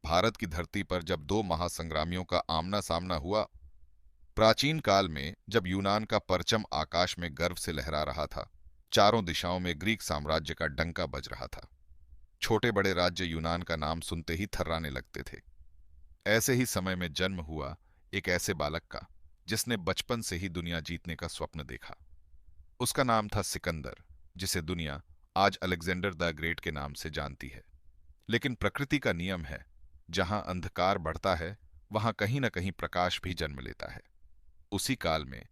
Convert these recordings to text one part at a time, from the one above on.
भारत की धरती पर जब दो महासंग्रामियों का आमना सामना हुआ। प्राचीन काल में जब यूनान का परचम आकाश में गर्व से लहरा रहा था, चारों दिशाओं में ग्रीक साम्राज्य का डंका बज रहा था। छोटे बड़े राज्य यूनान का नाम सुनते ही थर्राने लगते थे। ऐसे ही समय में जन्म हुआ एक ऐसे बालक का जिसने बचपन से ही दुनिया जीतने का स्वप्न देखा। उसका नाम था सिकंदर, जिसे दुनिया आज अलेक्जेंडर द ग्रेट के नाम से जानती है। लेकिन प्रकृति का नियम है, जहां अंधकार बढ़ता है वहां कहीं न कहीं प्रकाश भी जन्म लेता है। उसी काल में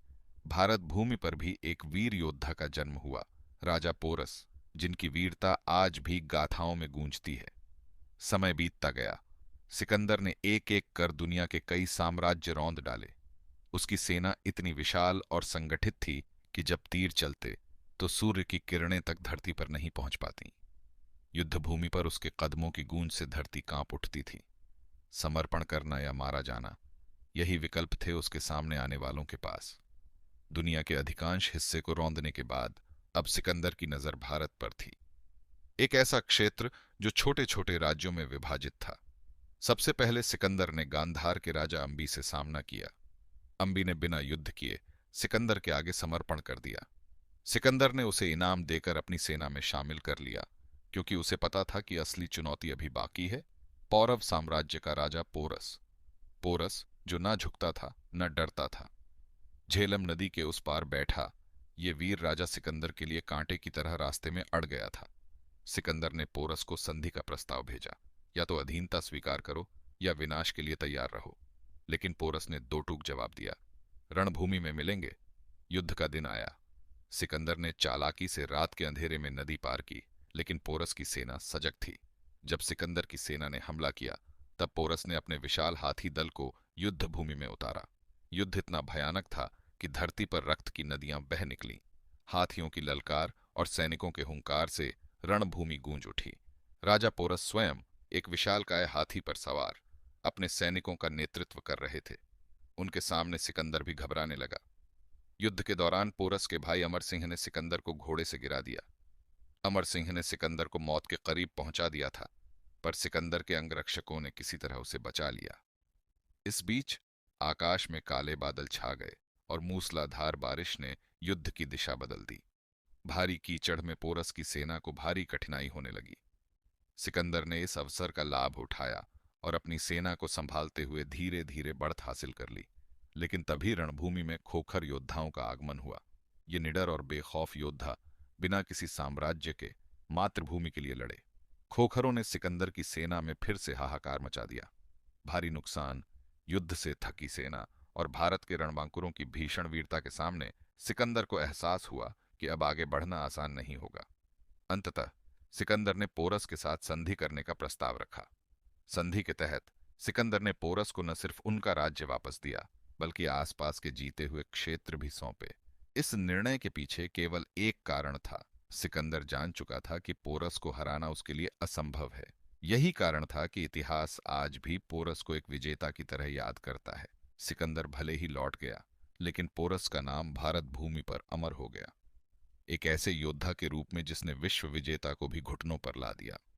भारत भूमि पर भी एक वीर योद्धा का जन्म हुआ, राजा पोरस, जिनकी वीरता आज भी गाथाओं में गूंजती है। समय बीतता गया। सिकंदर ने एक एक कर दुनिया के कई साम्राज्य रौंद डाले। उसकी सेना इतनी विशाल और संगठित थी कि जब तीर चलते तो सूर्य की किरणें तक धरती पर नहीं पहुंच पाती। युद्ध भूमि पर उसके कदमों की गूंज से धरती कांप उठती थी। समर्पण करना या मारा जाना, यही विकल्प थे उसके सामने आने वालों के पास। दुनिया के अधिकांश हिस्से को रौंदने के बाद अब सिकंदर की नजर भारत पर थी, एक ऐसा क्षेत्र जो छोटे छोटे राज्यों में विभाजित था। सबसे पहले सिकंदर ने गांधार के राजा अंबी से सामना किया। अंबी ने बिना युद्ध किए सिकंदर के आगे समर्पण कर दिया। सिकंदर ने उसे इनाम देकर अपनी सेना में शामिल कर लिया, क्योंकि उसे पता था कि असली चुनौती अभी बाकी है। पौरव साम्राज्य का राजा पोरस, पोरस जो ना झुकता था न डरता था, झेलम नदी के उस पार बैठा, ये वीर राजा सिकंदर के लिए कांटे की तरह रास्ते में अड़ गया था। सिकंदर ने पोरस को संधि का प्रस्ताव भेजा, या तो अधीनता स्वीकार करो या विनाश के लिए तैयार रहो। लेकिन पोरस ने दो टूक जवाब दिया, रणभूमि में मिलेंगे। युद्ध का दिन आया। सिकंदर ने चालाकी से रात के अंधेरे में नदी पार की, लेकिन पोरस की सेना सजग थी। जब सिकंदर की सेना ने हमला किया, तब पोरस ने अपने विशाल हाथी दल को युद्ध भूमि में उतारा। युद्ध इतना भयानक था कि धरती पर रक्त की नदियां बह निकलीं। हाथियों की ललकार और सैनिकों के हुंकार से रणभूमि गूंज उठी। राजा पोरस स्वयं एक विशालकाय हाथी पर सवार अपने सैनिकों का नेतृत्व कर रहे थे। उनके सामने सिकंदर भी घबराने लगा। युद्ध के दौरान पोरस के भाई अमर सिंह ने सिकंदर को घोड़े से गिरा दिया। अमर सिंह ने सिकंदर को मौत के करीब पहुंचा दिया था, पर सिकंदर के अंगरक्षकों ने किसी तरह उसे बचा लिया। इस बीच आकाश में काले बादल छा गए और मूसलाधार बारिश ने युद्ध की दिशा बदल दी। भारी कीचड़ में पोरस की सेना को भारी कठिनाई होने लगी। सिकंदर ने इस अवसर का लाभ उठाया और अपनी सेना को संभालते हुए धीरे धीरे बढ़त हासिल कर ली। लेकिन तभी रणभूमि में खोखर योद्धाओं का आगमन हुआ। ये निडर और बेखौफ योद्धा बिना किसी साम्राज्य के मातृभूमि के लिए लड़े। खोखरों ने सिकंदर की सेना में फिर से हाहाकार मचा दिया। भारी नुकसान, युद्ध से थकी सेना और भारत के रणबांकुरों की भीषण वीरता के सामने सिकंदर को एहसास हुआ कि अब आगे बढ़ना आसान नहीं होगा। अंततः सिकंदर ने पोरस के साथ संधि करने का प्रस्ताव रखा। संधि के तहत सिकंदर ने पोरस को न सिर्फ उनका राज्य वापस दिया, बल्कि आसपास के जीते हुए क्षेत्र भी सौंपे। इस निर्णय के पीछे केवल एक कारण था। सिकंदर जान चुका था कि पोरस को हराना उसके लिए असंभव है। यही कारण था कि इतिहास आज भी पोरस को एक विजेता की तरह याद करता है। सिकंदर भले ही लौट गया, लेकिन पोरस का नाम भारत भूमि पर अमर हो गया, एक ऐसे योद्धा के रूप में जिसने विश्व विजेता को भी घुटनों पर ला दिया।